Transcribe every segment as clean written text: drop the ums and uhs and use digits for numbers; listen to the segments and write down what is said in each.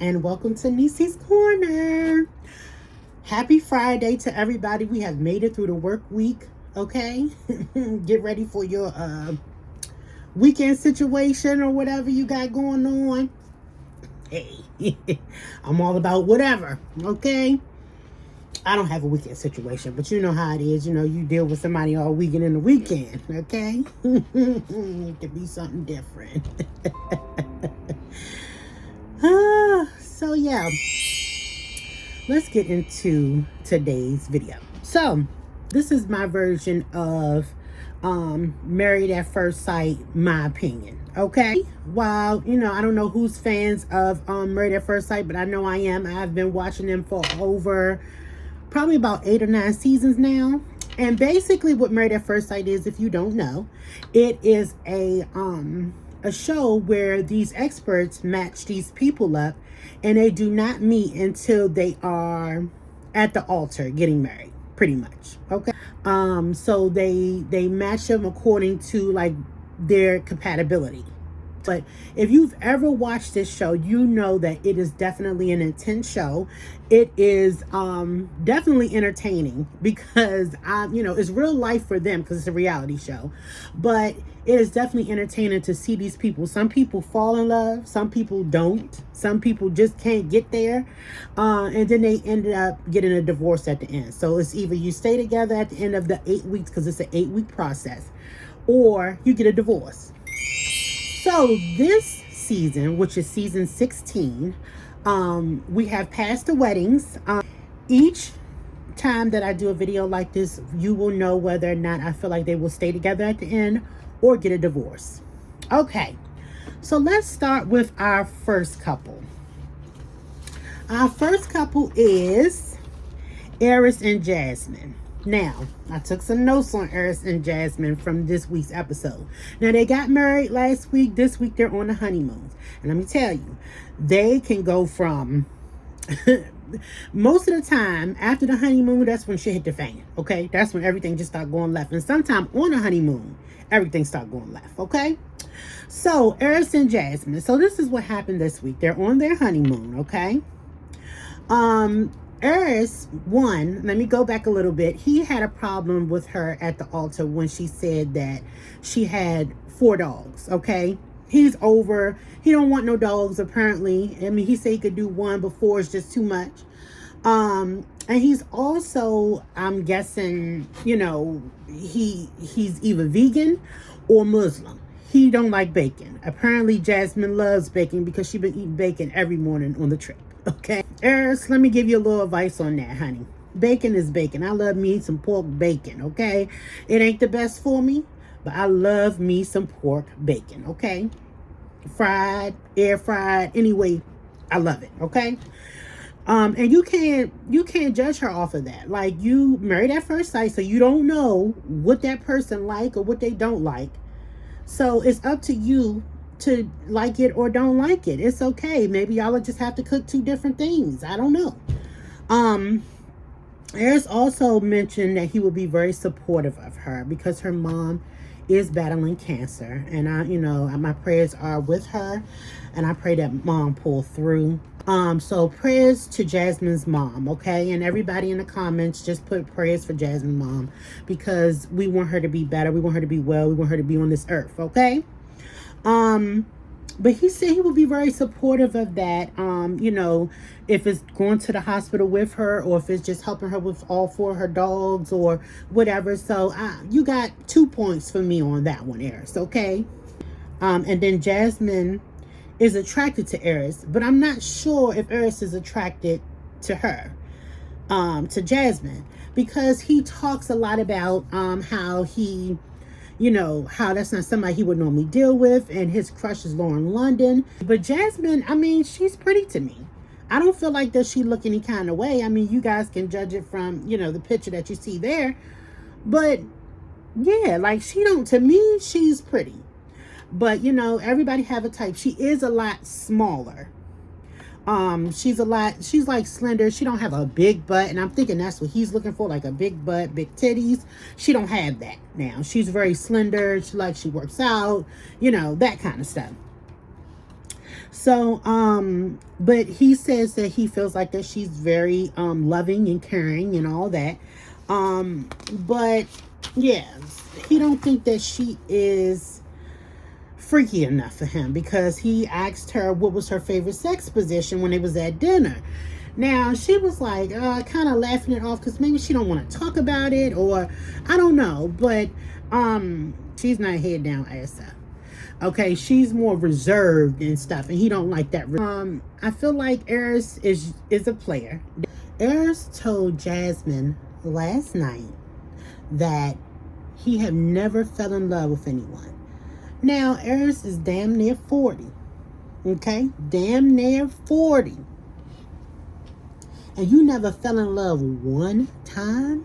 and welcome to Niecy's Corner. Happy Friday to everybody. We have made it through the work week, okay? Get ready for your weekend situation or whatever you got going on. Hey, I'm all about whatever, okay? I don't have a weekend situation, but you know how it is. You know, you deal with somebody all weekend and the weekend, okay? It could be something different. So yeah, let's get into today's video. So this is my version of Married at First Sight, my opinion, okay? While, you know, I don't know who's fans of Married at First Sight, but I know I am. I've been watching them for over probably about 8 or 9 seasons now. And basically what Married at First Sight is, if you don't know, it is a show where these experts match these people up and they do not meet until they are at the altar getting married, pretty much, okay? So they match them according to like their compatibility. But if you've ever watched this show, you know that it is definitely an intense show. It is definitely entertaining because, you know, it's real life for them because it's a reality show. But it is definitely entertaining to see these people. Some people fall in love. Some people don't. Some people just can't get there. And then they ended up getting a divorce at the end. So it's either you stay together at the end of the 8 weeks because it's an 8-week process, or you get a divorce. So this season, which is season 16, we have past the weddings. Each time that I do a video like this, you will know whether or not I feel like they will stay together at the end or get a divorce. Okay, so let's start with our first couple. Our first couple is Aris and Jasmine. Now, I took some notes on Aris and Jasmine from this week's episode. Now, they got married last week. This week, they're on the honeymoon. And let me tell you, they can go from... most of the time, after the honeymoon, that's when shit hit the fan, okay? That's when everything just start going left. And sometimes on the honeymoon, everything start going left, okay? So, Aris and Jasmine. So, this is what happened this week. They're on their honeymoon, okay? Aris, let me go back a little bit. He had a problem with her at the altar when she said that she had 4 dogs, okay? He's over. He don't want no dogs, apparently. I mean, he said he could do 1, but 4 is just too much. And he's also, I'm guessing, you know, he's either vegan or Muslim. He don't like bacon. Apparently, Jasmine loves bacon because she's been eating bacon every morning on the trip. Okay, Eris, let me give you a little advice on that, honey. Bacon is bacon. I love me some pork bacon, okay? It ain't the best for me, but I love me some pork bacon, okay? Fried, air fried, anyway, I love it, okay? And you can't judge her off of that. Like, you married at first sight, so you don't know what that person like or what they don't like. So it's up to you to like it or don't like it. It's okay. Maybe y'all will just have to cook 2 different things. I don't know. Aris also mentioned that he would be very supportive of her because her mom is battling cancer, and my prayers are with her, and I pray that mom pull through. So prayers to Jasmine's mom, okay? And everybody in the comments, just put prayers for Jasmine's mom because we want her to be better. We want her to be well. We want her to be on this earth, okay? But he said he would be very supportive of that. You know, if it's going to the hospital with her or if it's just helping her with all 4 of her dogs or whatever. So you got 2 points for me on that one, Aris, okay? And then Jasmine is attracted to Aris, but I'm not sure if Aris is attracted to her, to Jasmine, because he talks a lot about how he... you know, how that's not somebody he would normally deal with, and his crush is Lauren London. But Jasmine, I mean, she's pretty to me. I don't feel like that she look any kind of way. I mean, you guys can judge it from, you know, the picture that you see there. But, yeah, like, to me, she's pretty. But, you know, everybody have a type. She is a lot smaller. She's like slender. She don't have a big butt, and I'm thinking that's what he's looking for, like a big butt, big titties. She don't have that now. She's very slender. She works out, you know, that kind of stuff. So, but he says that he feels like that she's very loving and caring and all that. But yeah, he don't think that she is freaky enough for him, because he asked her what was her favorite sex position when they was at dinner. Now she was like kind of laughing it off, because maybe she don't want to talk about it, or I don't know, but she's not head down ass up. Okay, she's more reserved and stuff, and he don't like that. I feel like Eris is a player. Eris told Jasmine last night that he had never fell in love with anyone. Now, Eris is damn near 40. Okay? Damn near 40. And you never fell in love one time?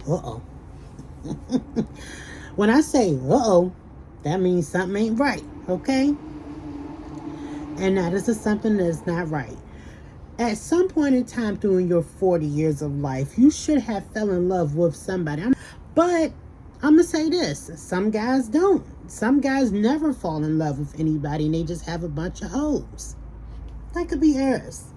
Uh-oh. When I say uh-oh, that means something ain't right. Okay? And now this is something that's not right. At some point in time during your 40 years of life, you should have fell in love with somebody. But I'm going to say this. Some guys don't. Some guys never fall in love with anybody, and they just have a bunch of hoes. That could be Eris.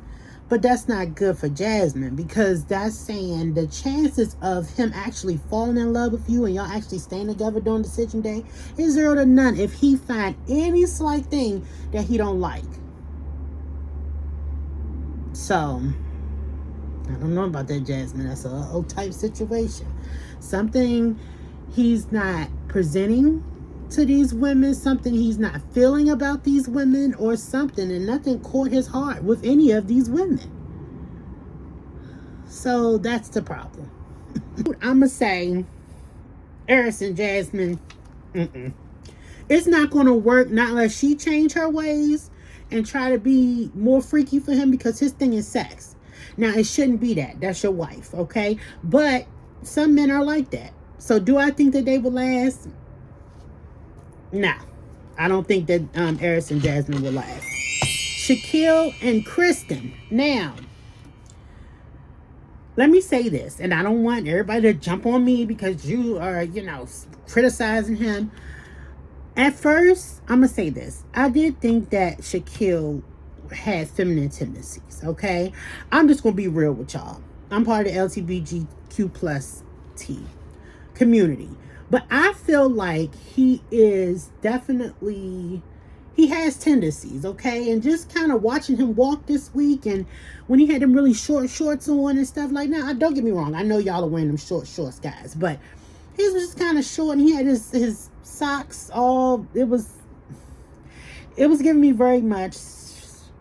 But that's not good for Jasmine, because that's saying the chances of him actually falling in love with you and y'all actually staying together during decision day is 0 to none if he find any slight thing that he don't like. So, I don't know about that, Jasmine. That's a uh-oh type situation. Something he's not presenting to these women, something he's not feeling about these women, or something, and nothing caught his heart with any of these women. So that's the problem. I'm gonna say Eris and Jasmine, it's not gonna work, not unless she change her ways and try to be more freaky for him, because his thing is sex. Now, it shouldn't be that. That's your wife, okay? But some men are like that. So do I think that they will last? No. I don't think that Eris and Jasmine will last. Shaquille and Kristen. Now, let me say this, and I don't want everybody to jump on me because you are, criticizing him. At first, I'm going to say this. I did think that Shaquille had feminine tendencies, okay? I'm just going to be real with y'all. I'm part of the LGBTQ plus T community. But I feel like he is definitely, he has tendencies, okay? And just kind of watching him walk this week, and when he had them really short shorts on and stuff like that. Don't get me wrong. I know y'all are wearing them short shorts, guys. But he was just kind of short, and he had his socks all, it was giving me very much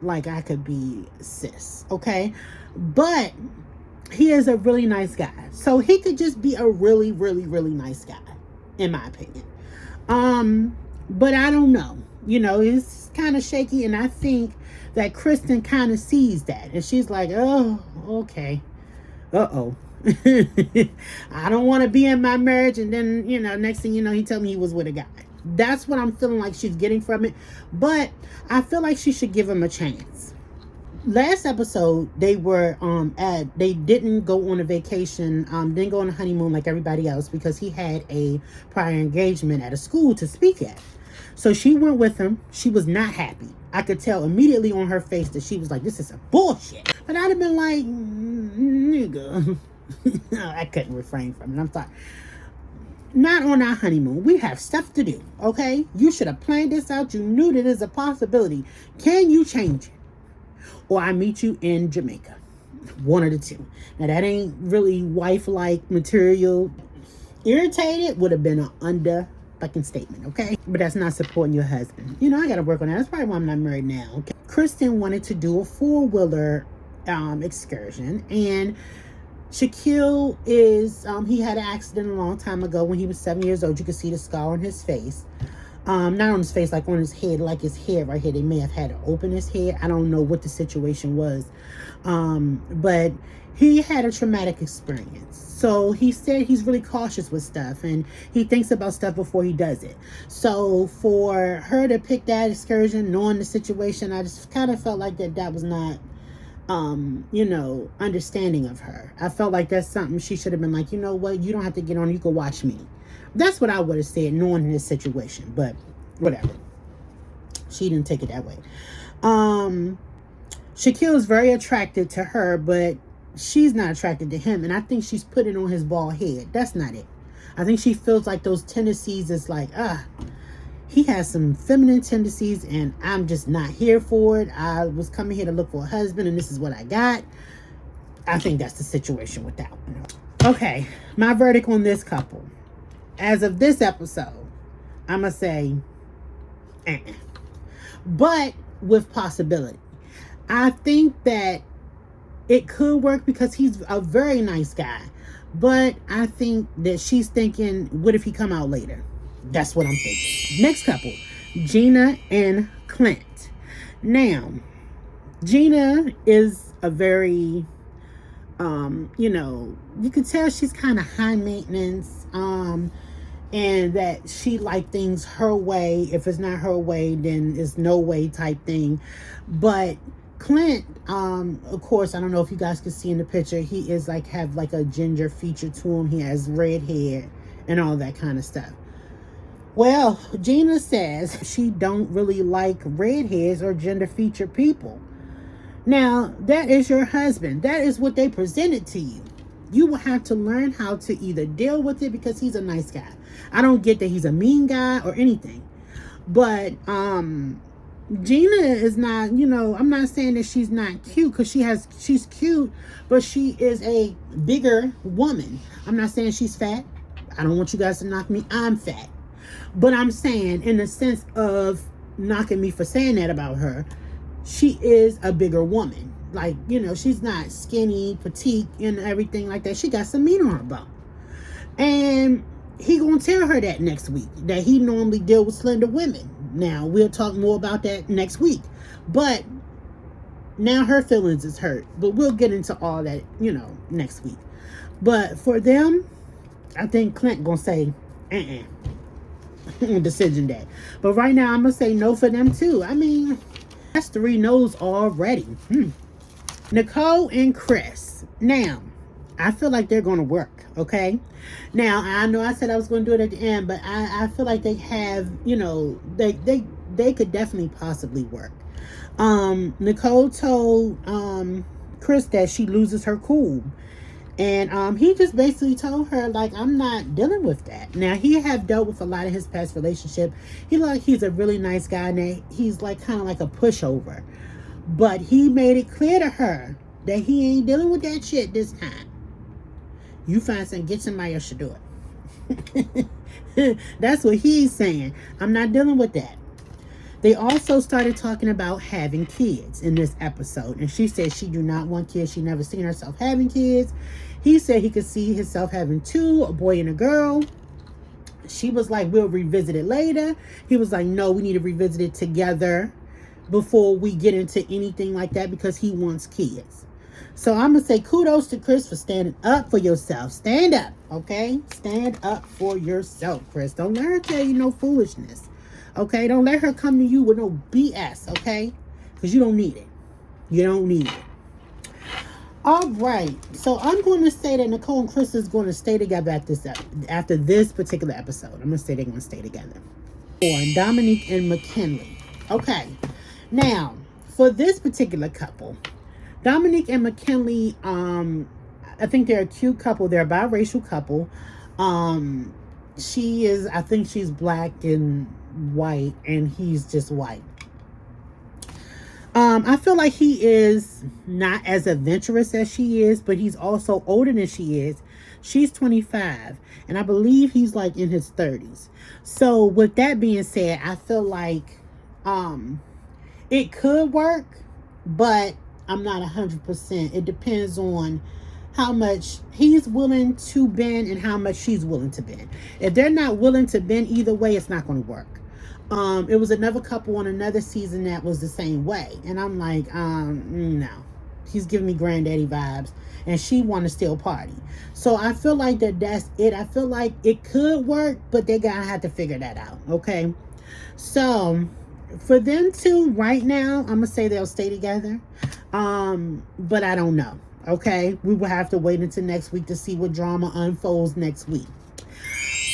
like I could be cis, okay? But he is a really nice guy. So he could just be a really, really, really nice guy, in my opinion. But I don't know. It's kind of shaky, and I think that Kristen kind of sees that. And she's like, oh, okay. Uh-oh. I don't want to be in my marriage, and then, next thing you know, he told me he was with a guy. That's what I'm feeling like she's getting from it. But I feel like she should give him a chance. Last episode, they were they didn't go on a vacation, didn't go on a honeymoon like everybody else, because he had a prior engagement at a school to speak at. So she went with him. She was not happy. I could tell immediately on her face that she was like, this is a bullshit. But I'd have been like, nigga. I couldn't refrain from it. I'm sorry. Not on our honeymoon. We have stuff to do, okay? You should have planned this out. You knew that there's a possibility. Can you change it? Or I meet you in Jamaica. One of the two. Now, that ain't really wife-like material. Irritated would have been an under-fucking statement, okay? But that's not supporting your husband. I got to work on that. That's probably why I'm not married now, okay? Kristen wanted to do a four-wheeler excursion, and Shaquille is, he had an accident a long time ago when he was 7 years old. You can see the scar on his face. Not on his face, like on his head, like his head right here. They may have had to open his head. I don't know what the situation was. But he had a traumatic experience. So he said he's really cautious with stuff, and he thinks about stuff before he does it. So for her to pick that excursion, knowing the situation, I just kind of felt like that was not, understanding of her. I felt like that's something she should have been like, you know what, you don't have to get on, you can watch me. That's what I would have said, knowing this situation. But whatever. She didn't take it that way. Shaquille is very attracted to her, but she's not attracted to him. And I think she's putting on his bald head. That's not it. I think she feels like those tendencies is like, he has some feminine tendencies and I'm just not here for it. I was coming here to look for a husband and this is what I got. I think that's the situation with that one. Okay, my verdict on this couple. As of this episode, I'm going to say, but with possibility. I think that it could work because he's a very nice guy. But I think that she's thinking, what if he come out later? That's what I'm thinking. Next couple, Gina and Clint. Now, Gina is a very, you can tell she's kind of high maintenance. And that she like things her way. If it's not her way, then it's no way type thing. But Clint, of course, I don't know if you guys can see in the picture, he is like, have like a ginger feature to him. He has red hair and all that kind of stuff. Well, Gina says she don't really like redheads or gender featured people. Now, that is your husband. That is what they presented to you. You will have to learn how to either deal with it because he's a nice guy. I don't get that he's a mean guy or anything. But Gina is not, I'm not saying that she's not cute because she's cute, but she is a bigger woman. I'm not saying she's fat. I don't want you guys to knock me. I'm fat. But I'm saying in the sense of knocking me for saying that about her, she is a bigger woman. Like, she's not skinny, petite, and everything like that. She got some meat on her bone. And he gonna tell her that next week, that he normally deal with slender women. Now, we'll talk more about that next week. But now her feelings is hurt. But we'll get into all that, next week. But for them, I think Clint gonna say, decision day. But right now, I'm gonna say no for them too. I mean, that's 3 no's already. Nicole and Chris. Now, I feel like they're going to work, okay? Now, I know I said I was going to do it at the end, but I feel like they have, they could definitely possibly work. Nicole told Chris that she loses her cool. And he just basically told her, like, I'm not dealing with that. Now, he have dealt with a lot of his past relationship. He's a really nice guy, and he's like kind of like a pushover. But he made it clear to her that he ain't dealing with that shit this time. You find something, get somebody else to do it. That's what he's saying. I'm not dealing with that. They also started talking about having kids in this episode. And she said she do not want kids. She never seen herself having kids. He said he could see himself having 2, a boy and a girl. She was like, we'll revisit it later. He was like, no, we need to revisit it together before we get into anything like that because he wants kids. So I'm going to say kudos to Chris for standing up for yourself. Stand up, okay? Stand up for yourself, Chris. Don't let her tell you no foolishness, okay? Don't let her come to you with no BS, okay? Because you don't need it. You don't need it. All right. So I'm going to say that Nicole and Chris is going to stay together after this particular episode. I'm going to say they're going to stay together. Or Dominique and McKinley. Okay. Now, for this particular couple, Dominique and McKinley, I think they're a cute couple. They're a biracial couple. I think she's black and white, and he's just white. I feel like he is not as adventurous as she is, but he's also older than she is. She's 25, and I believe he's like in his 30s. So with that being said, I feel like it could work, but I'm not 100%. It depends on how much he's willing to bend and how much she's willing to bend. If they're not willing to bend either way, it's not going to work. It was another couple on another season that was the same way. And I'm like, no. He's giving me granddaddy vibes. And she want to still party. So I feel like that's it. I feel like it could work, but they're going to have to figure that out. Okay? So for them two right now, I'm going to say they'll stay together. But I don't know. Okay? We will have to wait until next week to see what drama unfolds next week.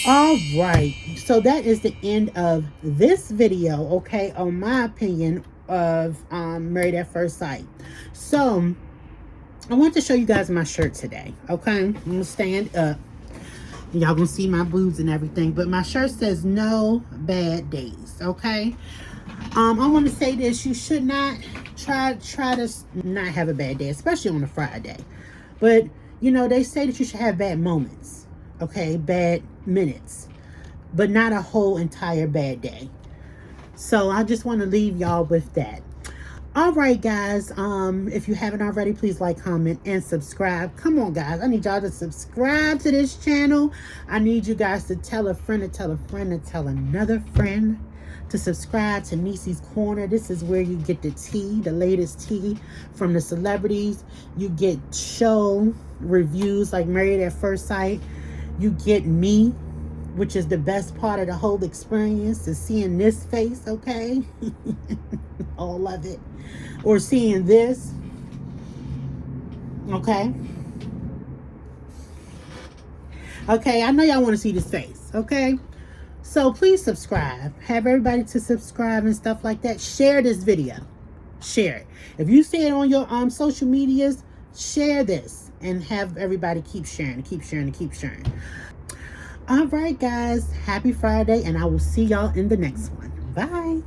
All right, so that is the end of this video, okay, on my opinion of Married at First Sight. So I want to show you guys my shirt today, okay? I'm gonna stand up. Y'all gonna see my boobs and everything, but my shirt says no bad days, okay? I want to say this: you should not try to not have a bad day, especially on a Friday. But you know, they say that you should have bad moments, okay, bad minutes, but not a whole entire bad day. So I just want to leave y'all with that. All right, guys. If you haven't already, please like, comment, and subscribe. Come on, guys. I need y'all to subscribe to this channel. I need you guys to tell a friend to tell a friend to tell another friend to subscribe to Niecy's Corner. This is where you get the tea, the latest tea from the celebrities. You get show reviews like Married at First Sight. You get me, which is the best part of the whole experience, is seeing this face, okay? All of it. Or seeing this, okay? Okay, I know y'all want to see this face, okay? So please subscribe. Have everybody to subscribe and stuff like that. Share this video. Share it. If you see it on your social medias, share this and have everybody keep sharing, keep sharing, keep sharing. All right, guys. Happy Friday, and I will see y'all in the next one. Bye.